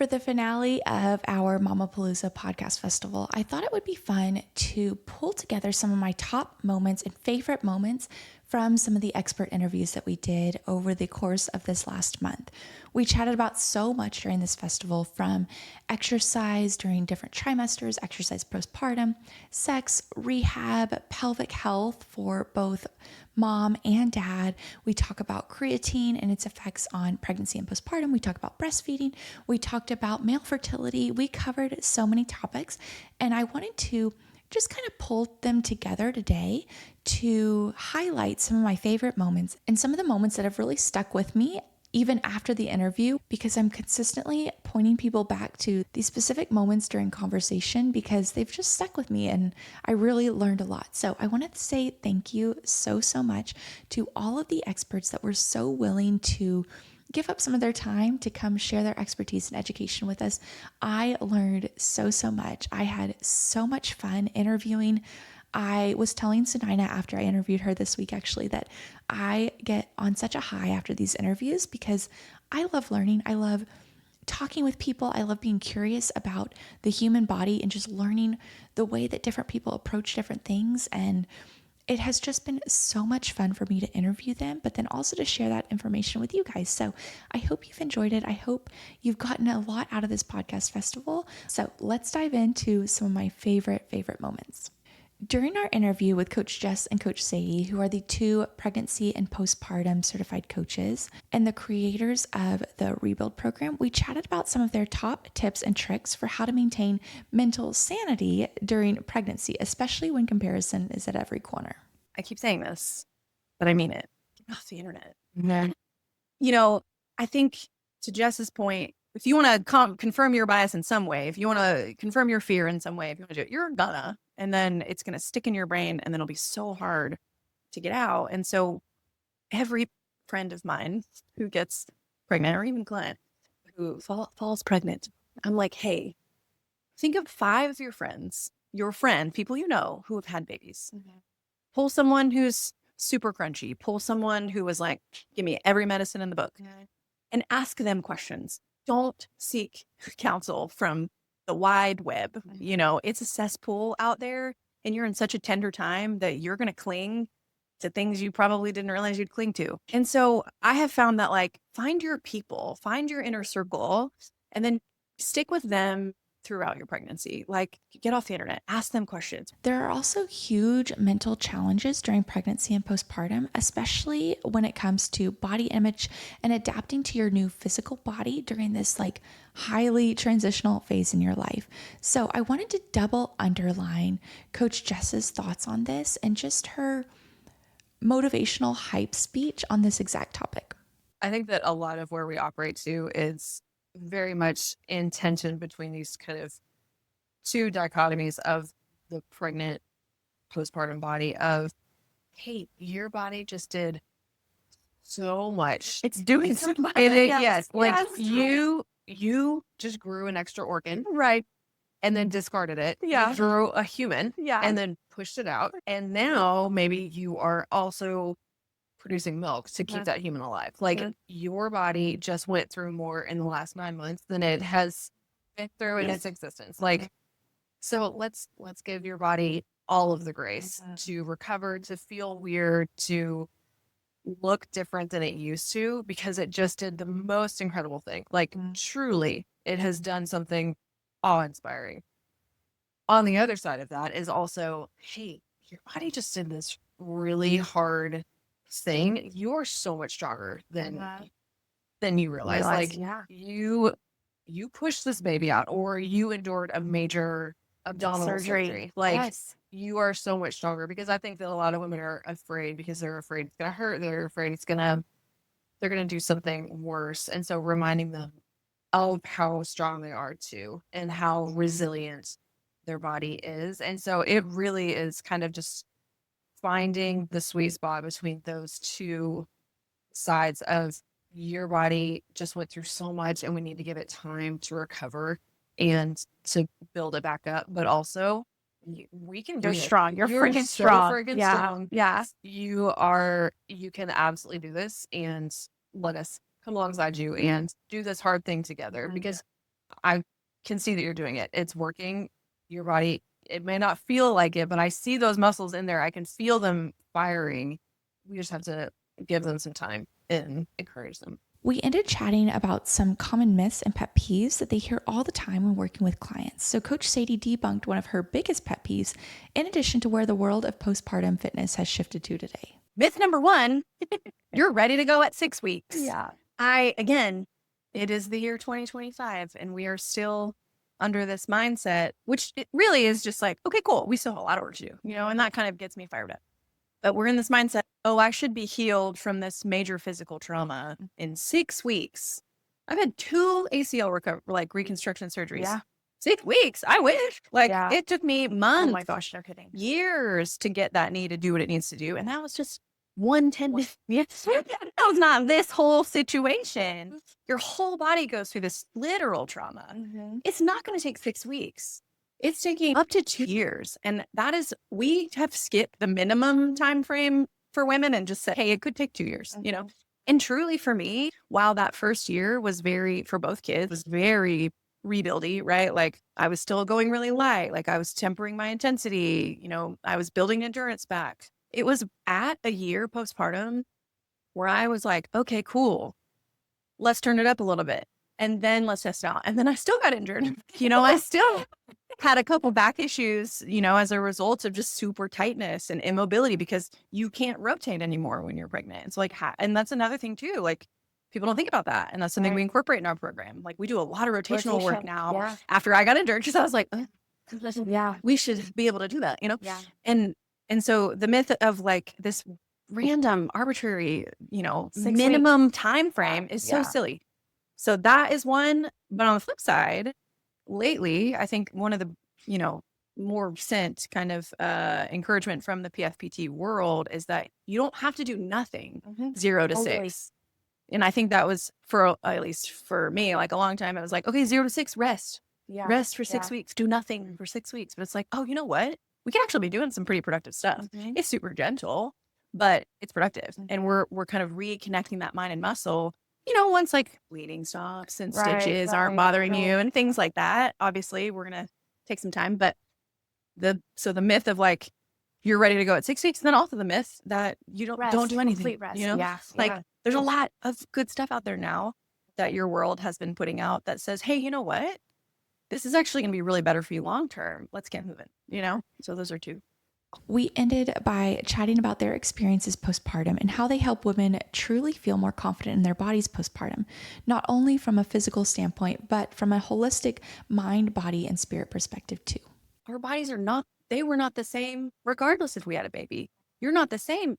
For the finale of our Mamapalooza podcast festival, I thought it would be fun to pull together some of my top moments and favorite moments from some of the expert interviews that we did over the course of this last month. We chatted about so much during this festival, from exercise during different trimesters, exercise postpartum, sex, rehab, pelvic health for both mom and dad. We talk about creatine and its effects on pregnancy and postpartum. We talk about breastfeeding. We talked about male fertility. We covered so many topics, and I wanted to just kind of pull them together today to highlight some of my favorite moments and some of the moments that have really stuck with me even after the interview, because I'm consistently pointing people back to these specific moments during conversation because they've just stuck with me and I really learned a lot. So I wanted to say thank you so much to all of the experts that were so willing to give up some of their time to come share their expertise and education with us. I learned so much. I had so much fun interviewing. I was telling Sunayana after I interviewed her this week, actually, that I get on such a high after these interviews because I love learning. I love talking with people. I love being curious about the human body and just learning the way that different people approach different things. And it has just been so much fun for me to interview them, but then also to share that information with you guys. So I hope you've enjoyed it. I hope you've gotten a lot out of this podcast festival. So let's dive into some of my favorite moments. During our interview with Coach Jess and Coach Sayi, who are the two pregnancy and postpartum certified coaches and the creators of the Rebuild program, we chatted about some of their top tips and tricks for how to maintain mental sanity during pregnancy, especially when comparison is at every corner. I keep saying this, but I mean it. Get off the internet. Mm-hmm. You know, I think to Jess's point, if you want to confirm your bias in some way, if you want to confirm your fear in some way, if you want to do it, you're gonna, and then it's going to stick in your brain and then it'll be so hard to get out. And so every friend of mine who gets pregnant, or even Glenn who falls pregnant, I'm like, hey, think of 5 of your friends, people you know who have had babies. Mm-hmm. Pull someone who's super crunchy, pull someone who was like, give me every medicine in the book, and ask them questions. Don't seek counsel from the wide web. You know, it's a cesspool out there, and you're in such a tender time that you're going to cling to things you probably didn't realize you'd cling to. And so I have found that, like, find your people, find your inner circle, and then stick with them throughout your pregnancy. Like, get off the internet, ask them questions. There are also huge mental challenges during pregnancy and postpartum, especially when it comes to body image and adapting to your new physical body during this like highly transitional phase in your life. So I wanted to double underline Coach Jess's thoughts on this and just her motivational hype speech on this exact topic. I think that a lot of where we operate to is very much in tension between these kind of two dichotomies of the pregnant postpartum body of, hey, your body just did so much. It's doing so much. Yes. Like you just grew an extra organ. Right. And then discarded it. Yeah. You grew a human. Yeah. And then pushed it out. And now maybe you are also producing milk to keep that human alive. Like your body just went through more in the last 9 months than it has been through in its existence. Like, so let's give your body all of the grace to recover, to feel weird, to look different than it used to, because it just did the most incredible thing. Like truly, it has done something awe-inspiring. On the other side of that is also, hey, your body just did this really hard thing. You're so much stronger than you realize. Like you pushed this baby out, or you endured a major abdominal surgery. Like you are so much stronger, because I think that a lot of women are afraid because they're afraid it's gonna hurt. They're afraid they're gonna do something worse. And so reminding them of how strong they are too, and how resilient their body is. And so it really is kind of just finding the sweet spot between those two sides of, your body just went through so much and we need to give it time to recover and to build it back up. But also, we can do it. You're strong. You're freaking so strong. Freaking strong. Yeah. You can absolutely do this, and let us come alongside you and do this hard thing together, because I can see that you're doing it. It's working. Your body, it may not feel like it, but I see those muscles in there. I can feel them firing. We just have to give them some time and encourage them. We ended chatting about some common myths and pet peeves that they hear all the time when working with clients. So Coach Sadie debunked one of her biggest pet peeves, in addition to where the world of postpartum fitness has shifted to today. Myth number 1, you're ready to go at 6 weeks. Yeah. Again, it is the year 2025 and we are still under this mindset, which it really is just like, okay, cool. We still have a lot of work to do, and that kind of gets me fired up. But we're in this mindset, I should be healed from this major physical trauma in 6 weeks. I've had 2 ACL reconstruction surgeries. Yeah. 6 weeks. I wish. It took me months. Oh my gosh, no kidding. Years to get that knee to do what it needs to do. And that was just 1/10. Yes. That was not this whole situation. Your whole body goes through this literal trauma. It's not going to take 6 weeks. It's taking up to 2 years. And that is, we have skipped the minimum time frame for women and just said, hey, it could take 2 years, And truly for me, while that first year was for both kids, was very rebuildy, right? Like I was still going really light. Like I was tempering my intensity, I was building endurance back. It was at a year postpartum where I was like, okay, cool. Let's turn it up a little bit. And then let's test it out. And then I still got injured. I still had a couple back issues, as a result of just super tightness and immobility because you can't rotate anymore when you're pregnant. It's like, and that's another thing too. Like people don't think about that. And that's something we incorporate in our program. Like we do a lot of rotational work now after I got injured because I was like, we should be able to do that, Yeah. And so the myth of like this random arbitrary, 6 minimum time frame is so silly. So that is one. But on the flip side, lately, I think one of the, more recent kind of encouragement from the PFPT world is that you don't have to do nothing 0 to 6. And I think that was at least for me, like a long time, it was like, okay, 0 to 6, rest. Yeah. Rest for 6 weeks, do nothing for 6 weeks. But it's like, oh, you know what? We can actually be doing some pretty productive stuff. It's super gentle, but it's productive. And we're kind of reconnecting that mind and muscle, once like bleeding stops and stitches aren't bothering you and things like that. Obviously, we're going to take some time. But the myth of like, you're ready to go at 6 weeks. And then also the myth that you don't do anything. Complete rest. There's a lot of good stuff out there now that your world has been putting out that says, hey, you know what? This is actually going to be really better for you long term. Let's get moving, So those are 2. We ended by chatting about their experiences postpartum and how they help women truly feel more confident in their bodies postpartum, not only from a physical standpoint, but from a holistic mind, body, and spirit perspective too. Our bodies they were not the same regardless if we had a baby. You're not the same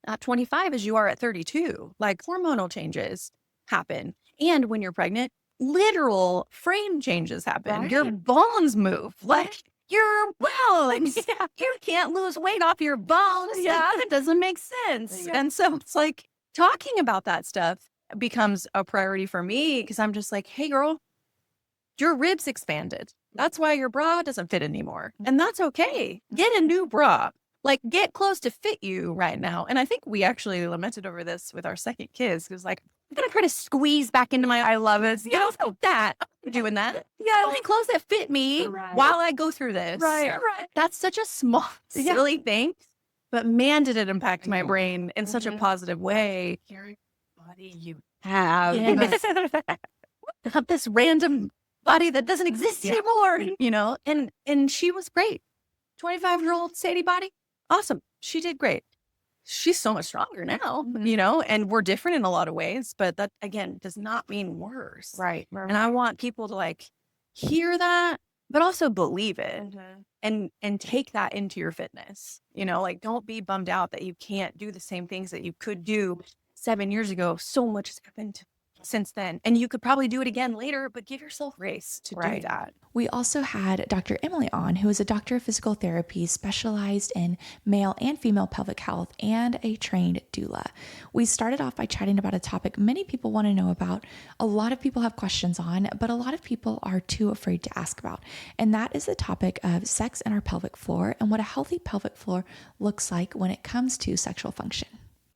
at 25 as you are at 32. Like hormonal changes happen. And when you're pregnant, literal frame changes happen. Right. Your bones move. Like your bones. You can't lose weight off your bones. That doesn't make sense. And so it's like talking about that stuff becomes a priority for me because I'm just like, hey girl, your ribs expanded. That's why your bra doesn't fit anymore. And that's okay. Get a new bra. Like get close to fit you right now. And I think we actually lamented over this with our second kids. It was like, I'm going to try to squeeze back into I love it. That. I'm doing that. Only clothes that fit me while I go through this. Right. That's such a small, silly thing. But man, did it impact my brain in such a positive way. Body you have. Have this random body that doesn't exist anymore, and she was great. 25-year-old Sadie body. Awesome. She did great. She's so much stronger now, and we're different in a lot of ways, but that again does not mean worse. Right. And I want people to like hear that, but also believe it and take that into your fitness. Like don't be bummed out that you can't do the same things that you could do 7 years ago. So much has happened since then. And you could probably do it again later, but give yourself grace to do that. We also had Dr. Emily on, who is a doctor of physical therapy specialized in male and female pelvic health and a trained doula. We started off by chatting about a topic many people want to know about, a lot of people have questions on, but a lot of people are too afraid to ask about. And that is the topic of sex and our pelvic floor and what a healthy pelvic floor looks like when it comes to sexual function.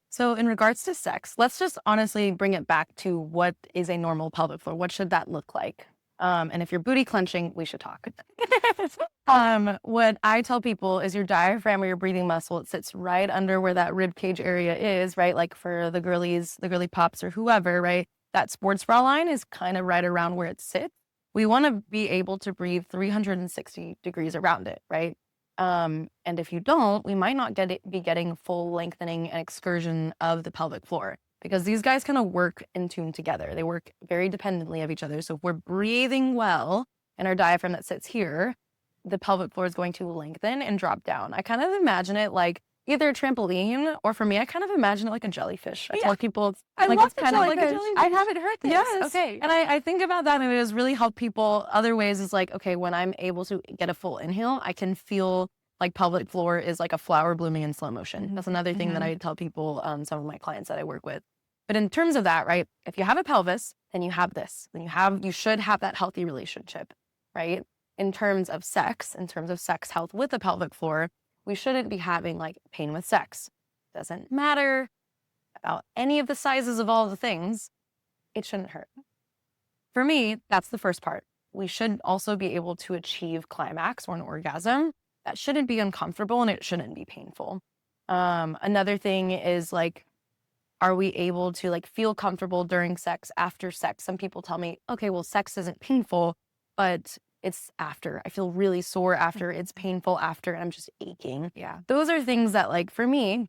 So in regards to sex, let's just honestly bring it back to what is a normal pelvic floor. What should that look like? And if you're booty clenching, we should talk. What I tell people is your diaphragm or your breathing muscle, it sits right under where that rib cage area is, right? Like for the girlies, the girly pops or whoever, right? That sports bra line is kind of right around where it sits. We want to be able to breathe 360 degrees around it, right? And if you don't, we might not be getting full lengthening and excursion of the pelvic floor, because these guys kind of work in tune together. They work very dependently of each other. So if we're breathing well and our diaphragm that sits here, the pelvic floor is going to lengthen and drop down. I kind of imagine it like either a trampoline, or for me, I kind of imagine it like a jellyfish. I tell people it's like it's kind of like a jellyfish. I haven't heard this. Yes. Okay. And I think about that, and it has really helped people. Other ways is like, okay, when I'm able to get a full inhale, I can feel like pelvic floor is like a flower blooming in slow motion. That's another thing that I tell people, some of my clients that I work with. But in terms of that, right, if you have a pelvis, then you have this. Then you should have that healthy relationship, right? In terms of sex health with the pelvic floor, we shouldn't be having like pain with sex. Doesn't matter about any of the sizes of all the things. It shouldn't hurt. For me, that's the first part. We should also be able to achieve climax or an orgasm. That shouldn't be uncomfortable and it shouldn't be painful. Another thing is like, are we able to like feel comfortable during sex, after sex? Some people tell me, okay, well, sex isn't painful, but it's after. I feel really sore after, it's painful after, and I'm just aching. Yeah. Those are things that like, for me,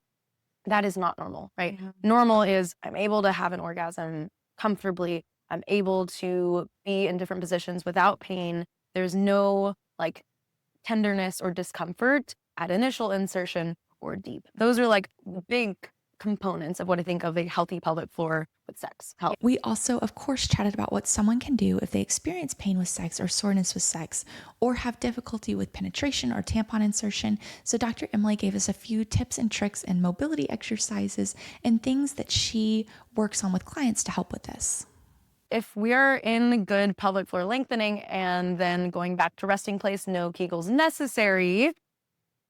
that is not normal, right? Normal is I'm able to have an orgasm comfortably. I'm able to be in different positions without pain. There's no like tenderness or discomfort at initial insertion or deep. Those are like big components of what I think of a healthy pelvic floor with sex health. We also, of course, chatted about what someone can do if they experience pain with sex or soreness with sex, or have difficulty with penetration or tampon insertion. So Dr. Emily gave us a few tips and tricks and mobility exercises and things that she works on with clients to help with this. If we are in good pelvic floor lengthening and then going back to resting place, no Kegels necessary,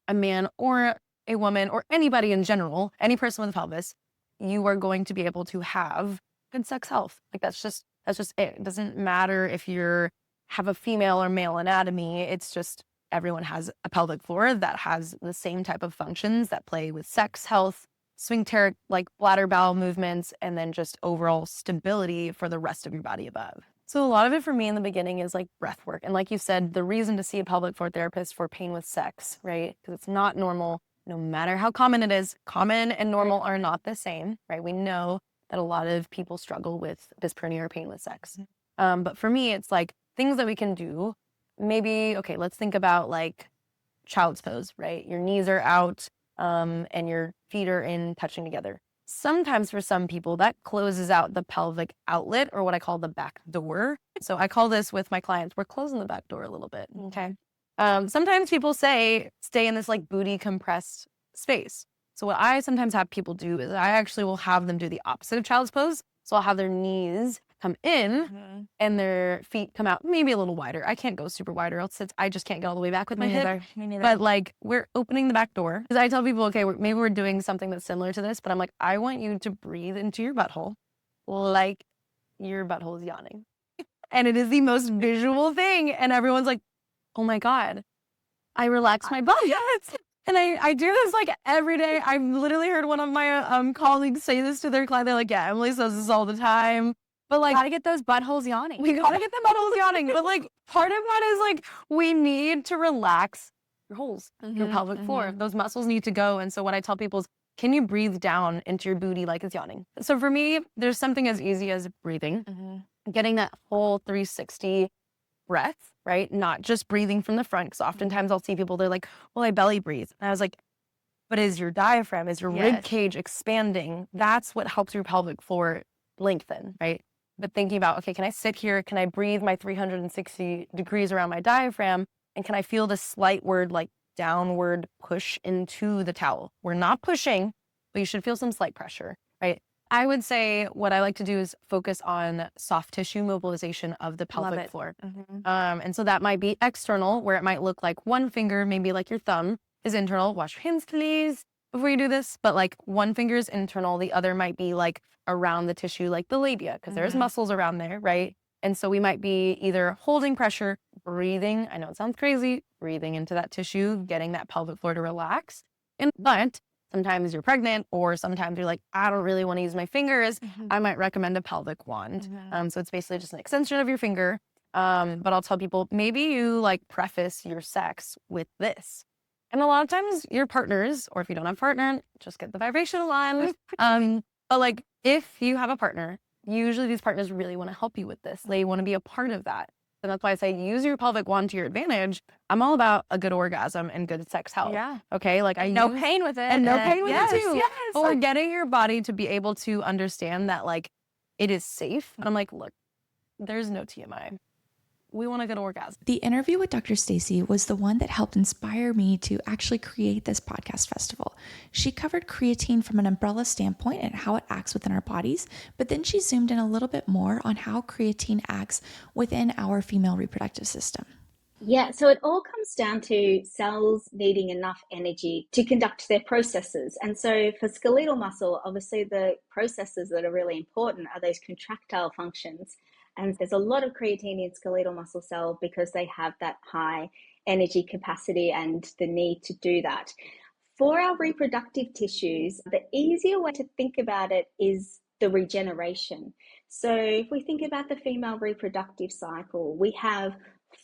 a man or a woman or anybody in general, any person with a pelvis, you are going to be able to have good sex health. Like that's just it. It doesn't matter if you have a female or male anatomy. It's just everyone has a pelvic floor that has the same type of functions that play with sex health, sphincteric, like bladder bowel movements, and then just overall stability for the rest of your body above. So a lot of it for me in the beginning is like breath work. And like you said, the reason to see a pelvic floor therapist for pain with sex, right? Because it's not normal. No matter how common it is, common and normal are not the same, right? We know that a lot of people struggle with dyspareunia or pain with sex. But for me, it's like things that we can do. Maybe, okay, let's think about like child's pose, right? Your knees are out and your feet are in touching together. Sometimes for some people that closes out the pelvic outlet, or what I call the back door. So I call this with my clients, we're closing the back door a little bit, okay? Sometimes people say, stay in this like booty compressed space. So what I sometimes have people do is I actually will have them do the opposite of child's pose. So I'll have their knees come in and their feet come out maybe a little wider. I can't go super wide or else I just can't get all the way back with my hip. Me neither. But like we're opening the back door. Because I tell people, okay, maybe we're doing something that's similar to this, but I'm like, I want you to breathe into your butthole like your butthole is yawning. And it is the most visual thing. And everyone's like, oh my God, I relax my butt. Yes. And I do this like every day. I've literally heard one of my colleagues say this to their client. They're like, yeah, Emily says this all the time. But like, gotta get those buttholes yawning. we gotta get the buttholes yawning. But like, part of that is like, we need to relax your holes, your pelvic floor. Those muscles need to go. And so what I tell people is, can you breathe down into your booty like it's yawning? So for me, there's something as easy as breathing, getting that whole 360 breath, right? Not just breathing from the front. Because oftentimes I'll see people, they're like, well, I belly breathe. And I was like, but is your diaphragm, is your rib cage expanding? That's what helps your pelvic floor lengthen, right? But thinking about, okay, can I sit here? Can I breathe my 360 degrees around my diaphragm? And can I feel the slightward, like downward push into the towel? We're not pushing, but you should feel some slight pressure, right? I would say what I like to do is focus on soft tissue mobilization of the pelvic floor. And so that might be external, where it might look like one finger, maybe like your thumb is internal. Wash your hands, please, before you do this. But like one finger is internal. The other might be like around the tissue, like the labia, because there's muscles around there, right? And so we might be either holding pressure, breathing. I know it sounds crazy, breathing into that tissue, getting that pelvic floor to relax. But sometimes you're pregnant, or sometimes you're like, I don't really want to use my fingers. I might recommend a pelvic wand. So it's basically just an extension of your finger. But I'll tell people, maybe you like preface your sex with this. And a lot of times your partners, or if you don't have a partner, just get the vibrational one. But like if you have a partner, usually these partners really want to help you with this. They want to be a part of that. And that's why I say use your pelvic wand to your advantage. I'm all about a good orgasm and good sex health. Yeah. Okay. Like no pain with it. And no pain with it too. Yes. Or getting your body to be able to understand that like it is safe. And I'm like, look, there's no TMI. We want a good orgasm. The interview with Dr. Stacey was the one that helped inspire me to actually create this podcast festival. She covered creatine from an umbrella standpoint and how it acts within our bodies, but then she zoomed in a little bit more on how creatine acts within our female reproductive system. Yeah, so it all comes down to cells needing enough energy to conduct their processes. And so for skeletal muscle, obviously the processes that are really important are those contractile functions. And there's a lot of creatine in skeletal muscle cell because they have that high energy capacity and the need to do that. For our reproductive tissues, the easier way to think about it is the regeneration. So if we think about the female reproductive cycle, we have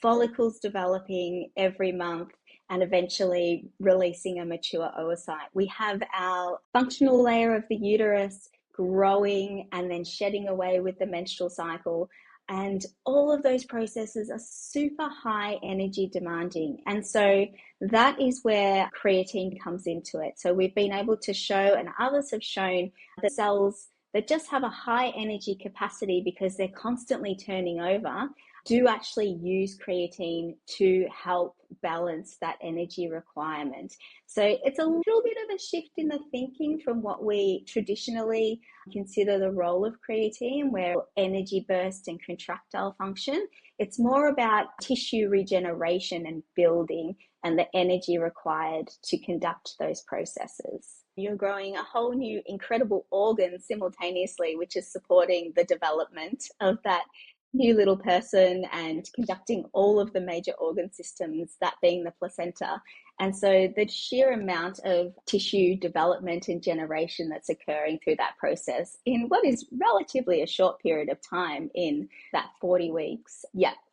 follicles developing every month and eventually releasing a mature oocyte. We have our functional layer of the uterus growing and then shedding away with the menstrual cycle. And all of those processes are super high energy demanding. And so that is where creatine comes into it. So we've been able to show, and others have shown, that cells that just have a high energy capacity because they're constantly turning over do actually use creatine to help balance that energy requirement. So it's a little bit of a shift in the thinking from what we traditionally consider the role of creatine, where energy burst and contractile function. It's more about tissue regeneration and building and the energy required to conduct those processes. You're growing a whole new incredible organ simultaneously, which is supporting the development of that new little person and conducting all of the major organ systems, that being the placenta. And so the sheer amount of tissue development and generation that's occurring through that process in what is relatively a short period of time, in that 40 weeks,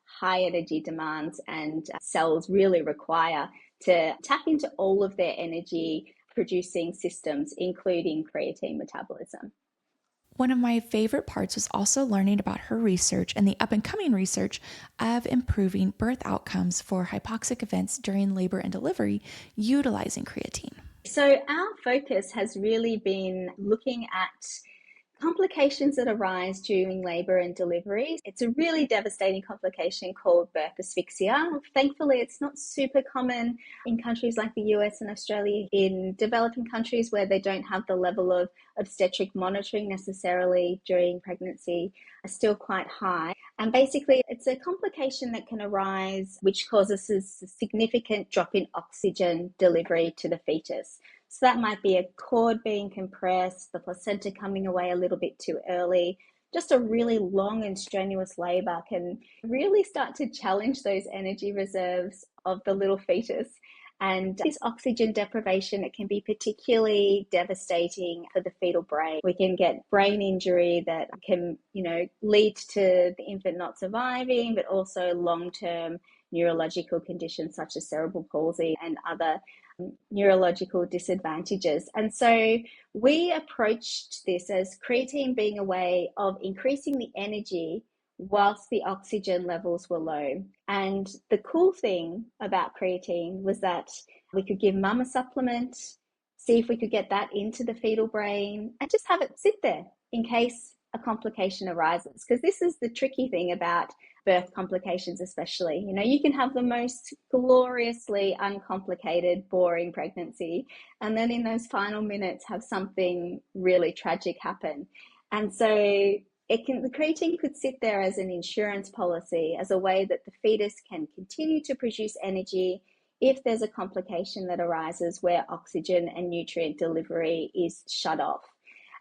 high energy demands, and cells really require to tap into all of their energy producing systems, including creatine metabolism. One of my favorite parts was also learning about her research and the up-and-coming research of improving birth outcomes for hypoxic events during labor and delivery utilizing creatine. So our focus has really been looking at complications that arise during labor and delivery. It's a really devastating complication called birth asphyxia. Thankfully, it's not super common in countries like the US and Australia. In developing countries where they don't have the level of obstetric monitoring necessarily during pregnancy are still quite high. And basically, it's a complication that can arise which causes a significant drop in oxygen delivery to the fetus. So that might be a cord being compressed, the placenta coming away a little bit too early. Just a really long and strenuous labor can really start to challenge those energy reserves of the little fetus. And this oxygen deprivation, it can be particularly devastating for the fetal brain. We can get brain injury that can, lead to the infant not surviving, but also long-term neurological conditions such as cerebral palsy and other neurological disadvantages. And so we approached this as creatine being a way of increasing the energy whilst the oxygen levels were low. And the cool thing about creatine was that we could give mum a supplement, see if we could get that into the fetal brain, and just have it sit there in case a complication arises. Because this is the tricky thing about birth complications, especially. You can have the most gloriously uncomplicated, boring pregnancy, and then in those final minutes have something really tragic happen. And so the creatine could sit there as an insurance policy, as a way that the fetus can continue to produce energy if there's a complication that arises where oxygen and nutrient delivery is shut off.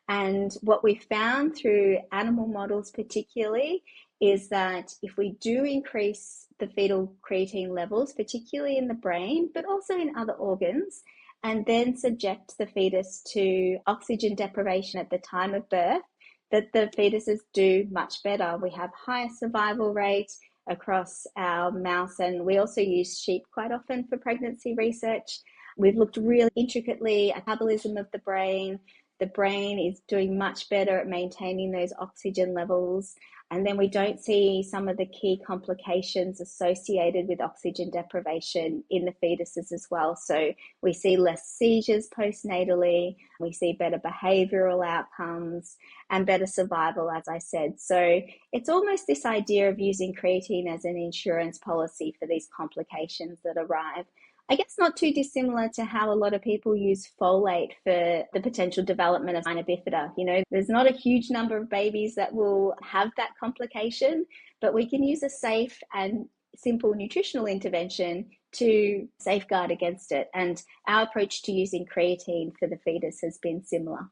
And what we found through animal models particularly is that if we do increase the fetal creatine levels, particularly in the brain, but also in other organs, and then subject the fetus to oxygen deprivation at the time of birth, that the fetuses do much better. We have higher survival rates across our mouse, and we also use sheep quite often for pregnancy research. We've looked really intricately at metabolism of the brain. The brain is doing much better at maintaining those oxygen levels. And then we don't see some of the key complications associated with oxygen deprivation in the fetuses as well. So we see less seizures postnatally, we see better behavioral outcomes and better survival, as I said. So it's almost this idea of using creatine as an insurance policy for these complications that arrive. I guess not too dissimilar to how a lot of people use folate for the potential development of spina bifida. You know, there's not a huge number of babies that will have that complication, but we can use a safe and simple nutritional intervention to safeguard against it. And our approach to using creatine for the fetus has been similar.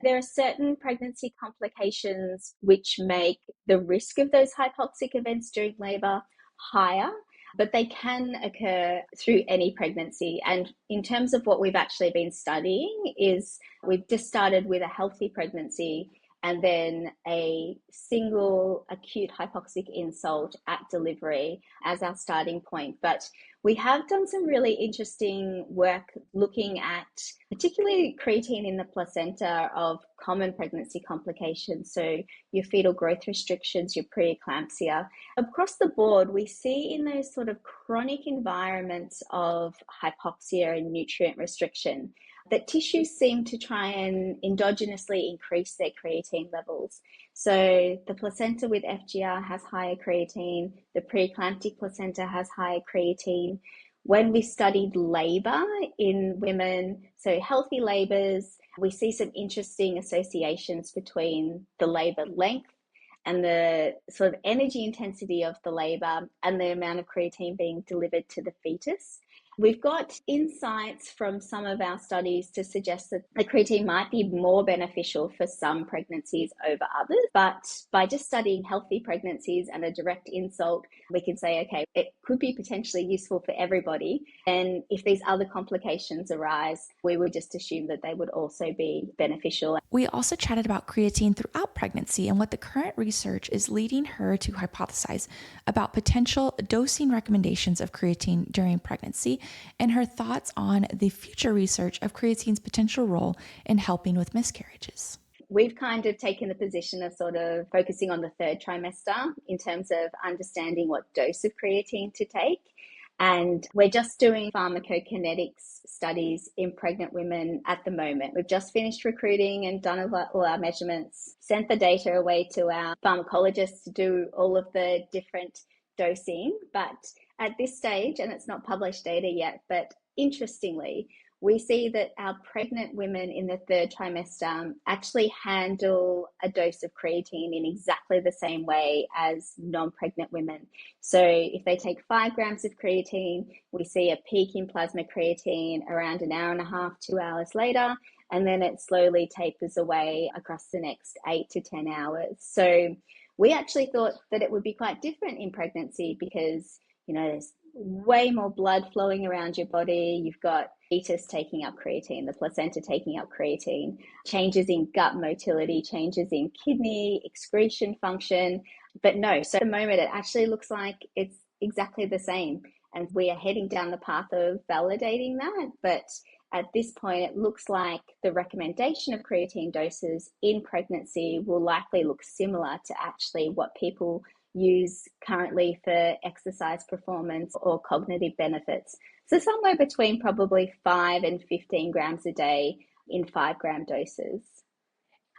There are certain pregnancy complications which make the risk of those hypoxic events during labor higher, but they can occur through any pregnancy. And in terms of what we've actually been studying is we've just started with a healthy pregnancy and then a single acute hypoxic insult at delivery as our starting point. But we have done some really interesting work looking at particularly creatine in the placenta of common pregnancy complications. So your fetal growth restrictions, your preeclampsia. Across the board, we see in those sort of chronic environments of hypoxia and nutrient restriction that tissues seem to try and endogenously increase their creatine levels. So the placenta with FGR has higher creatine, the preeclamptic placenta has higher creatine. When we studied labor in women, so healthy labors, we see some interesting associations between the labor length and the sort of energy intensity of the labor and the amount of creatine being delivered to the fetus. We've got insights from some of our studies to suggest that the creatine might be more beneficial for some pregnancies over others, but by just studying healthy pregnancies and a direct insult, we can say, okay, it could be potentially useful for everybody. And if these other complications arise, we would just assume that they would also be beneficial. We also chatted about creatine throughout pregnancy and what the current research is leading her to hypothesize about potential dosing recommendations of creatine during pregnancy and her thoughts on the future research of creatine's potential role in helping with miscarriages. We've kind of taken the position of sort of focusing on the third trimester in terms of understanding what dose of creatine to take. And we're just doing pharmacokinetics studies in pregnant women at the moment. We've just finished recruiting and done all our measurements, sent the data away to our pharmacologists to do all of the different dosing. But at this stage, and it's not published data yet, but interestingly, we see that our pregnant women in the third trimester actually handle a dose of creatine in exactly the same way as non-pregnant women. So if they take 5 grams of creatine, we see a peak in plasma creatine around an hour and a half, 2 hours later, and then it slowly tapers away across the next 8 to 10 hours. So we actually thought that it would be quite different in pregnancy because, you know, there's way more blood flowing around your body. You've got fetus taking up creatine, the placenta taking up creatine, changes in gut motility, changes in kidney excretion function. But no, so at the moment it actually looks like it's exactly the same. And we are heading down the path of validating that. But at this point, it looks like the recommendation of creatine doses in pregnancy will likely look similar to actually what people use currently for exercise performance or cognitive benefits. So somewhere between probably 5 and 15 grams a day in 5-gram doses.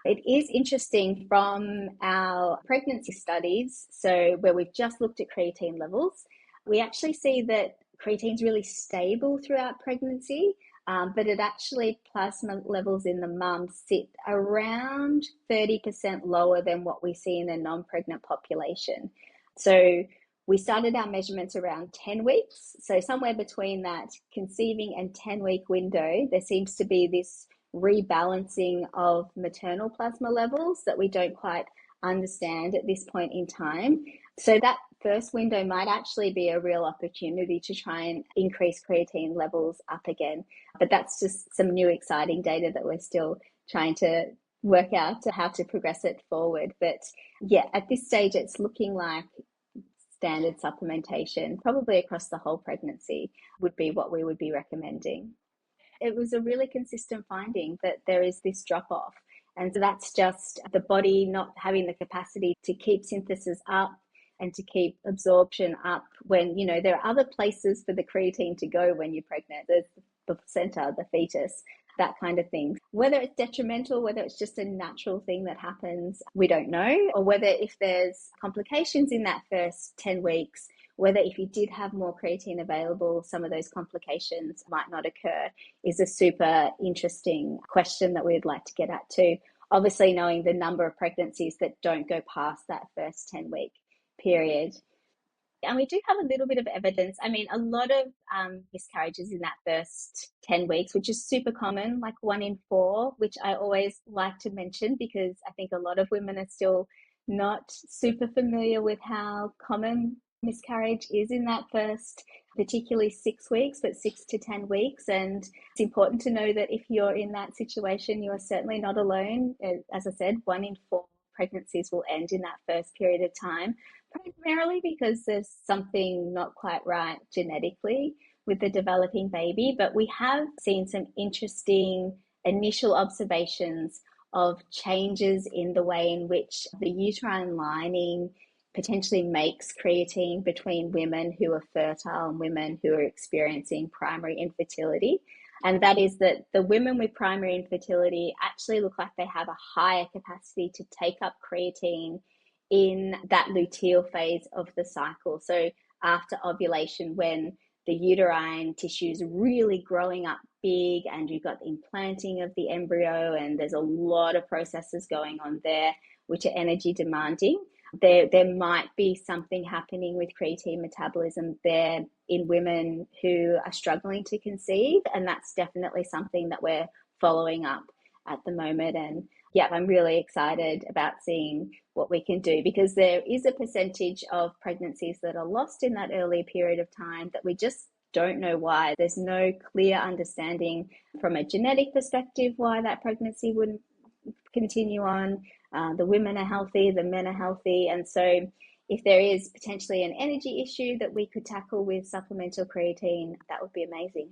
It is interesting from our pregnancy studies, so where we've just looked at creatine levels, we actually see that creatine is really stable throughout pregnancy, but it actually, plasma levels in the mum sit around 30% lower than what we see in the non-pregnant population. So we started our measurements around 10 weeks. So somewhere between that conceiving and 10-week window, there seems to be this rebalancing of maternal plasma levels that we don't quite understand at this point in time. So that first window might actually be a real opportunity to try and increase creatine levels up again. But that's just some new exciting data that we're still trying to work out how to progress it forward. But yeah, at this stage, it's looking like standard supplementation, probably across the whole pregnancy, would be what we would be recommending. It was a really consistent finding that there is this drop off. And so that's just the body not having the capacity to keep synthesis up and to keep absorption up when, you know, there are other places for the creatine to go when you're pregnant. There's the placenta, the fetus, that kind of thing. Whether it's detrimental, whether it's just a natural thing that happens, we don't know, or whether if there's complications in that first 10 weeks, whether if you did have more creatine available, some of those complications might not occur, is a super interesting question that we'd like to get at too. Obviously, knowing the number of pregnancies that don't go past that first 10-week period. And we do have a little bit of evidence. I mean, a lot of miscarriages in that first 10 weeks, which is super common, like 1 in 4, which I always like to mention because I think a lot of women are still not super familiar with how common miscarriage is in that first, particularly 6 weeks, but 6 to 10 weeks. And it's important to know that if you're in that situation, you are certainly not alone. As I said, 1 in 4 pregnancies will end in that first period of time, primarily because there's something not quite right genetically with the developing baby. But we have seen some interesting initial observations of changes in the way in which the uterine lining potentially makes creatine between women who are fertile and women who are experiencing primary infertility. And that is that the women with primary infertility actually look like they have a higher capacity to take up creatine in that luteal phase of the cycle. So after ovulation, when the uterine tissue is really growing up big and you've got the implanting of the embryo and there's a lot of processes going on there which are energy demanding, there might be something happening with creatine metabolism there in women who are struggling to conceive. And that's definitely something that we're following up at the moment. And yeah, I'm really excited about seeing what we can do because there is a percentage of pregnancies that are lost in that early period of time that we just don't know why. There's no clear understanding from a genetic perspective why that pregnancy wouldn't continue on. The women are healthy, the men are healthy. And so if there is potentially an energy issue that we could tackle with supplemental creatine, that would be amazing.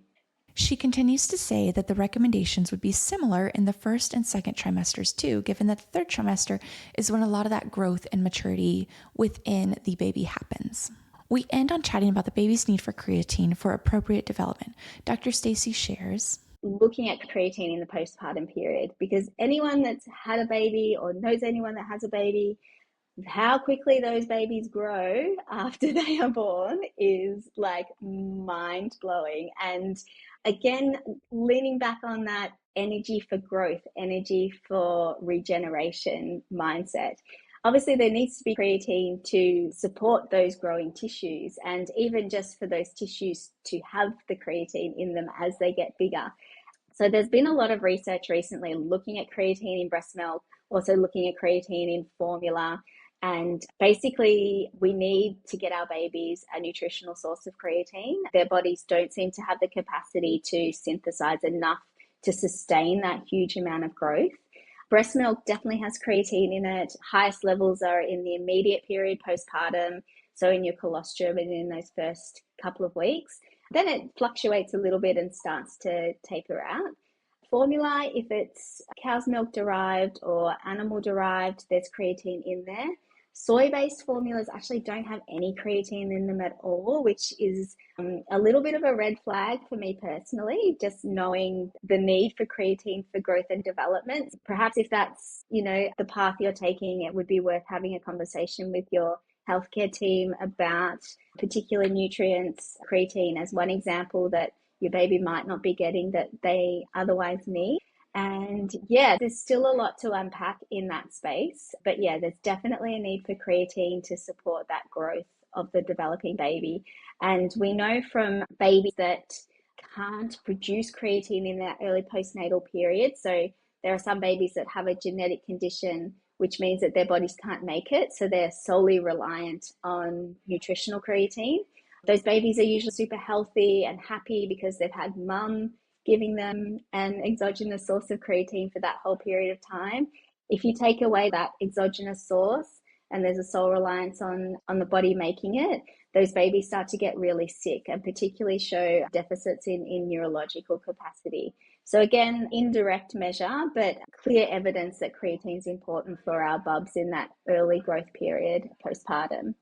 She continues to say that the recommendations would be similar in the first and second trimesters too, given that the third trimester is when a lot of that growth and maturity within the baby happens. We end on chatting about the baby's need for creatine for appropriate development. Dr. Stacey shares, looking at creatine in the postpartum period, because anyone that's had a baby or knows anyone that has a baby, how quickly those babies grow after they are born is like mind blowing. And again, leaning back on that energy for growth, energy for regeneration mindset. Obviously, there needs to be creatine to support those growing tissues and even just for those tissues to have the creatine in them as they get bigger. So there's been a lot of research recently looking at creatine in breast milk, also looking at creatine in formula. And basically, we need to get our babies a nutritional source of creatine. Their bodies don't seem to have the capacity to synthesize enough to sustain that huge amount of growth. Breast milk definitely has creatine in it. Highest levels are in the immediate period postpartum, so in your colostrum and in those first couple of weeks. Then it fluctuates a little bit and starts to taper out. Formula, if it's cow's milk derived or animal derived, there's creatine in there. Soy-based formulas actually don't have any creatine in them at all, which is a little bit of a red flag for me personally, just knowing the need for creatine for growth and development. Perhaps if that's, the path you're taking, it would be worth having a conversation with your healthcare team about particular nutrients, creatine as one example that your baby might not be getting that they otherwise need. And yeah, there's still a lot to unpack in that space. But yeah, there's definitely a need for creatine to support that growth of the developing baby. And we know from babies that can't produce creatine in that early postnatal period. So there are some babies that have a genetic condition which means that their bodies can't make it. So they're solely reliant on nutritional creatine. Those babies are usually super healthy and happy because they've had mum giving them an exogenous source of creatine for that whole period of time. If you take away that exogenous source and there's a sole reliance on the body making it, those babies start to get really sick and particularly show deficits in neurological capacity. So again, indirect measure, but clear evidence that creatine is important for our bubs in that early growth period postpartum.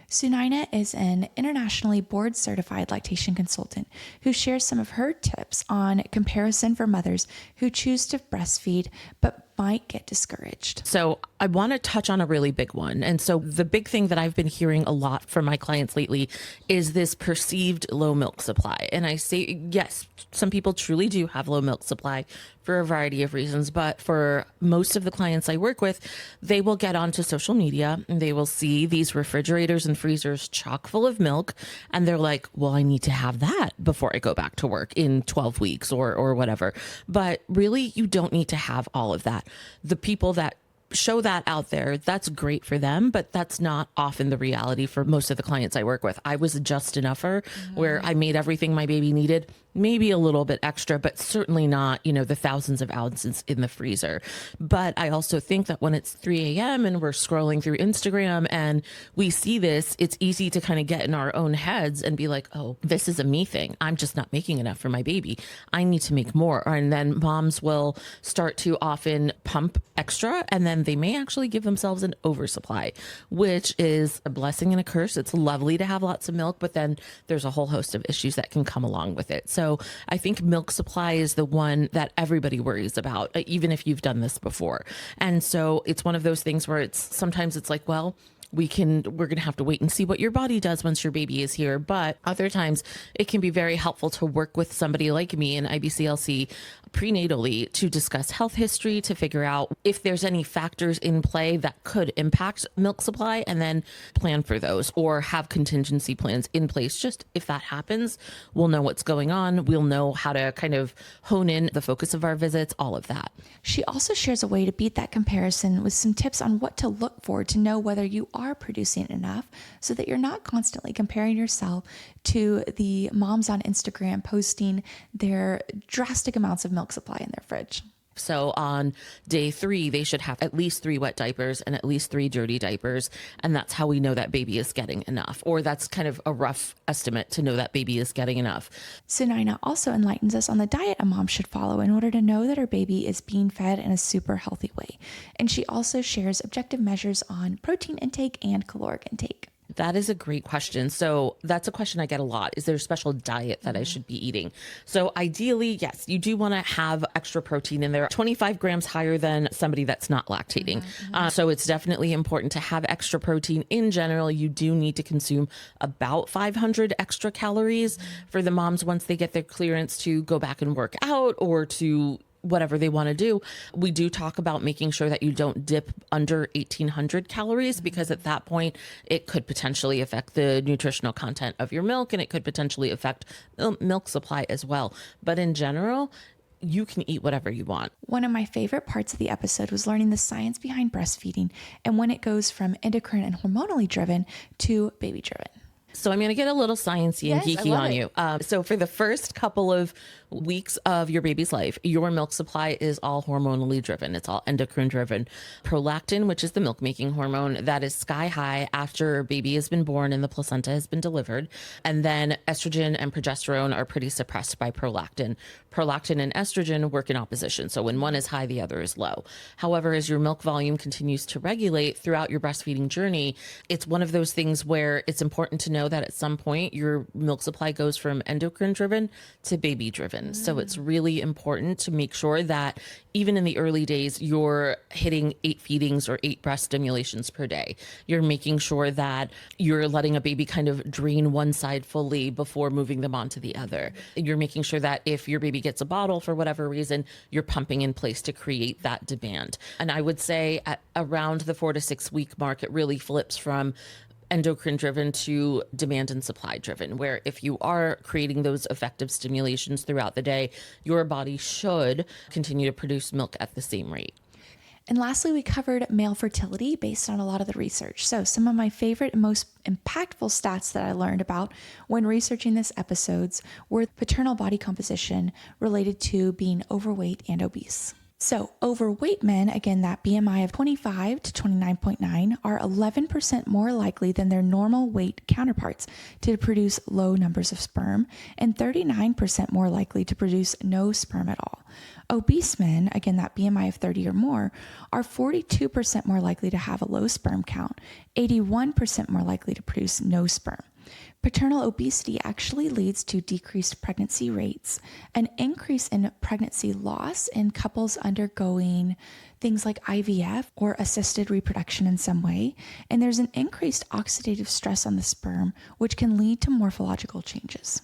Sunayana is an internationally board certified lactation consultant who shares some of her tips on comparison for mothers who choose to breastfeed but might get discouraged. So I want to touch on a really big one. And so the big thing that I've been hearing a lot from my clients lately is this perceived low milk supply. And I say, yes, some people truly do have low milk supply for a variety of reasons. But for most of the clients I work with, they will get onto social media and they will see these refrigerators and freezers chock full of milk. And they're like, well, I need to have that before I go back to work in 12 weeks or whatever. But really, you don't need to have all of that. The people that show that out there, that's great for them, but that's not often the reality for most of the clients I work with. I was a just enougher where I made everything my baby needed, maybe a little bit extra, but certainly not, the thousands of ounces in the freezer. But I also think that when it's 3 a.m. and we're scrolling through Instagram and we see this, it's easy to kind of get in our own heads and be like, oh, this is a me thing. I'm just not making enough for my baby. I need to make more. And then moms will start to often pump extra, and then they may actually give themselves an oversupply, which is a blessing and a curse. It's lovely to have lots of milk, but then there's a whole host of issues that can come along with it. So I think milk supply is the one that everybody worries about, even if you've done this before. And so it's one of those things where sometimes it's like, well, we're going to have to wait and see what your body does once your baby is here. But other times it can be very helpful to work with somebody like me in IBCLC prenatally to discuss health history, to figure out if there's any factors in play that could impact milk supply, and then plan for those or have contingency plans in place. Just if that happens, we'll know what's going on. We'll know how to kind of hone in the focus of our visits, all of that. She also shares a way to beat that comparison with some tips on what to look for to know whether you are producing enough so that you're not constantly comparing yourself to the moms on Instagram posting their drastic amounts of milk supply in their fridge. So on day 3, they should have at least 3 wet diapers and at least 3 dirty diapers. And that's how we know that baby is getting enough, or that's kind of a rough estimate to know that baby is getting enough. Sunayana also enlightens us on the diet a mom should follow in order to know that her baby is being fed in a super healthy way. And she also shares objective measures on protein intake and caloric intake. That is a great question. So that's a question I get a lot. Is there a special diet that I should be eating? So ideally, yes, you do want to have extra protein in there, 25 grams higher than somebody that's not lactating. So it's definitely important to have extra protein. In general, you do need to consume about 500 extra calories for the moms once they get their clearance to go back and work out or to whatever they want to do. We do talk about making sure that you don't dip under 1,800 calories, because at that point it could potentially affect the nutritional content of your milk, and it could potentially affect milk supply as well. But in general, you can eat whatever you want. One of my favorite parts of the episode was learning the science behind breastfeeding and when it goes from endocrine and hormonally driven to baby driven. So I'm going to get a little sciencey and geeky on you. So for the first couple of weeks of your baby's life, your milk supply is all hormonally driven. It's all endocrine driven. Prolactin, which is the milk making hormone, that is sky high after baby has been born and the placenta has been delivered. And then estrogen and progesterone are pretty suppressed by prolactin. Prolactin and estrogen work in opposition. So when one is high, the other is low. However, as your milk volume continues to regulate throughout your breastfeeding journey, it's one of those things where it's important to know that at some point your milk supply goes from endocrine driven to baby driven. So it's really important to make sure that even in the early days, you're hitting 8 feedings or 8 breast stimulations per day. You're making sure that you're letting a baby kind of drain one side fully before moving them on to the other. You're making sure that if your baby gets a bottle for whatever reason, you're pumping in place to create that demand. And I would say at around the 4 to 6 week mark, it really flips from endocrine driven to demand and supply driven, where if you are creating those effective stimulations throughout the day, your body should continue to produce milk at the same rate. And lastly, we covered male fertility based on a lot of the research. So some of my favorite and most impactful stats that I learned about when researching this episodes were paternal body composition related to being overweight and obese. So overweight men, again, that BMI of 25 to 29.9, are 11% more likely than their normal weight counterparts to produce low numbers of sperm, and 39% more likely to produce no sperm at all. Obese men, again, that BMI of 30 or more, are 42% more likely to have a low sperm count, 81% more likely to produce no sperm. Paternal obesity actually leads to decreased pregnancy rates, an increase in pregnancy loss in couples undergoing things like IVF or assisted reproduction in some way, and there's an increased oxidative stress on the sperm, which can lead to morphological changes.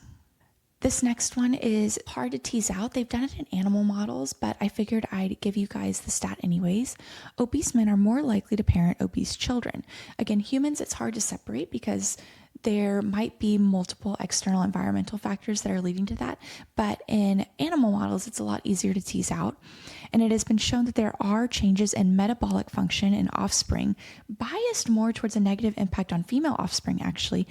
This next one is hard to tease out. They've done it in animal models, but I figured I'd give you guys the stat anyways. Obese men are more likely to parent obese children. Again, humans, it's hard to separate because there might be multiple external environmental factors that are leading to that, but in animal models, it's a lot easier to tease out. And it has been shown that there are changes in metabolic function in offspring, biased more towards a negative impact on female offspring, actually,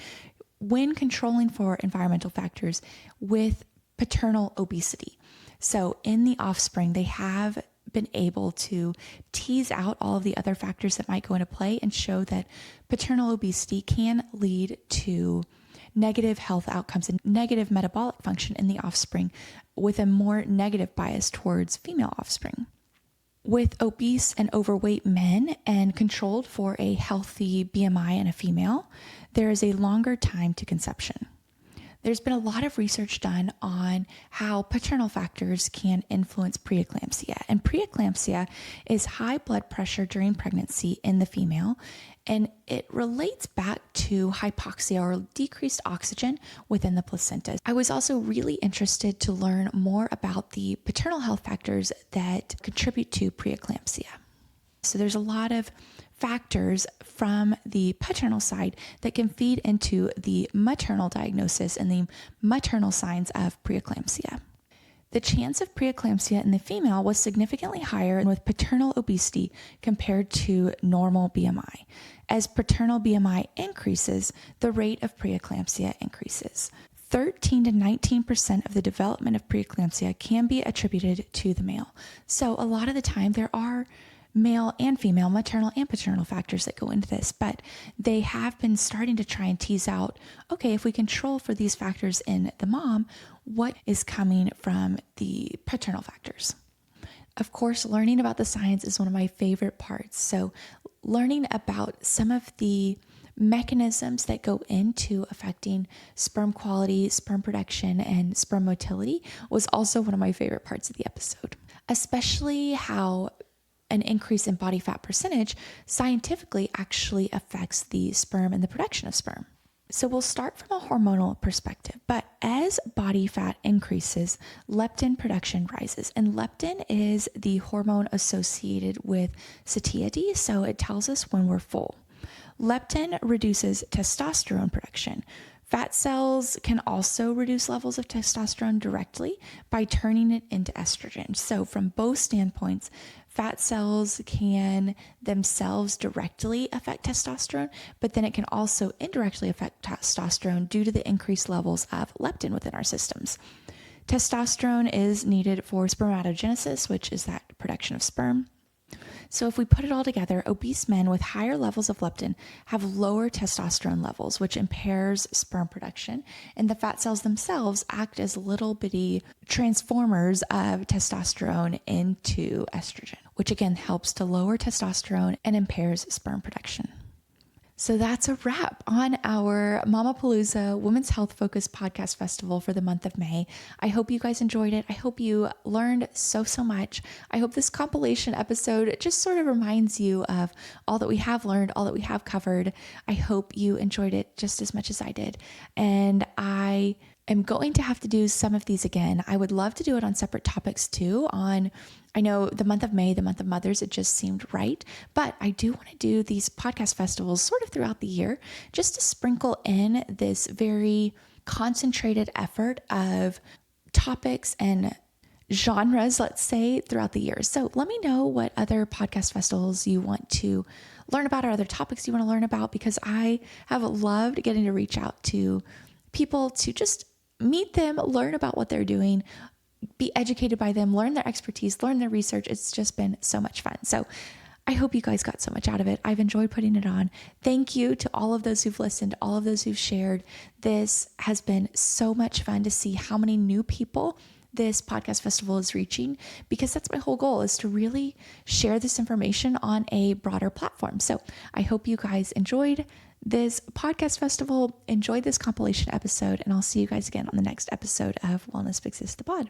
when controlling for environmental factors with paternal obesity. So in the offspring, they have been able to tease out all of the other factors that might go into play and show that paternal obesity can lead to negative health outcomes and negative metabolic function in the offspring with a more negative bias towards female offspring. With obese and overweight men and controlled for a healthy BMI in a female, there is a longer time to conception. There's been a lot of research done on how paternal factors can influence preeclampsia. And preeclampsia is high blood pressure during pregnancy in the female, and it relates back to hypoxia or decreased oxygen within the placenta. I was also really interested to learn more about the paternal health factors that contribute to preeclampsia. So there's a lot of factors from the paternal side that can feed into the maternal diagnosis and the maternal signs of preeclampsia. The chance of preeclampsia in the female was significantly higher with paternal obesity compared to normal BMI. As paternal BMI increases, the rate of preeclampsia increases. 13 to 19% of the development of preeclampsia can be attributed to the male. So a lot of the time there are male and female, maternal and paternal factors that go into this, but they have been starting to try and tease out, okay, if we control for these factors in the mom, what is coming from the paternal factors? Of course, learning about the science is one of my favorite parts. So learning about some of the mechanisms that go into affecting sperm quality, sperm production, and sperm motility was also one of my favorite parts of the episode, especially how an increase in body fat percentage scientifically actually affects the sperm and the production of sperm. So we'll start from a hormonal perspective, but as body fat increases, leptin production rises, and leptin is the hormone associated with satiety, so it tells us when we're full. Leptin reduces testosterone production. Fat cells can also reduce levels of testosterone directly by turning it into estrogen. So from both standpoints, fat cells can themselves directly affect testosterone, but then it can also indirectly affect testosterone due to the increased levels of leptin within our systems. Testosterone is needed for spermatogenesis, which is that production of sperm. So if we put it all together, obese men with higher levels of leptin have lower testosterone levels, which impairs sperm production. And the fat cells themselves act as little bitty transformers of testosterone into estrogen, which again helps to lower testosterone and impairs sperm production. So that's a wrap on our Mamapalooza Women's Health Focused Podcast Festival for the month of May. I hope you guys enjoyed it. I hope you learned so much. I hope this compilation episode just sort of reminds you of all that we have learned, all that we have covered. I hope you enjoyed it just as much as I did. And I am going to have to do some of these again. I would love to do it on separate topics too. I know the month of May, the month of mothers, it just seemed right, but I do want to do these podcast festivals sort of throughout the year just to sprinkle in this very concentrated effort of topics and genres, let's say, throughout the years. So let me know what other podcast festivals you want to learn about or other topics you want to learn about, because I have loved getting to reach out to people to just meet them, learn about what they're doing, be educated by them, learn their expertise, learn their research. It's just been so much fun. So I hope you guys got so much out of it. I've enjoyed putting it on. Thank you to all of those who've listened, all of those who've shared. This has been so much fun to see how many new people this podcast festival is reaching, because that's my whole goal, is to really share this information on a broader platform. So I hope you guys enjoyed this podcast festival, enjoyed this compilation episode, and I'll see you guys again on the next episode of Wellness Fixes the Pod.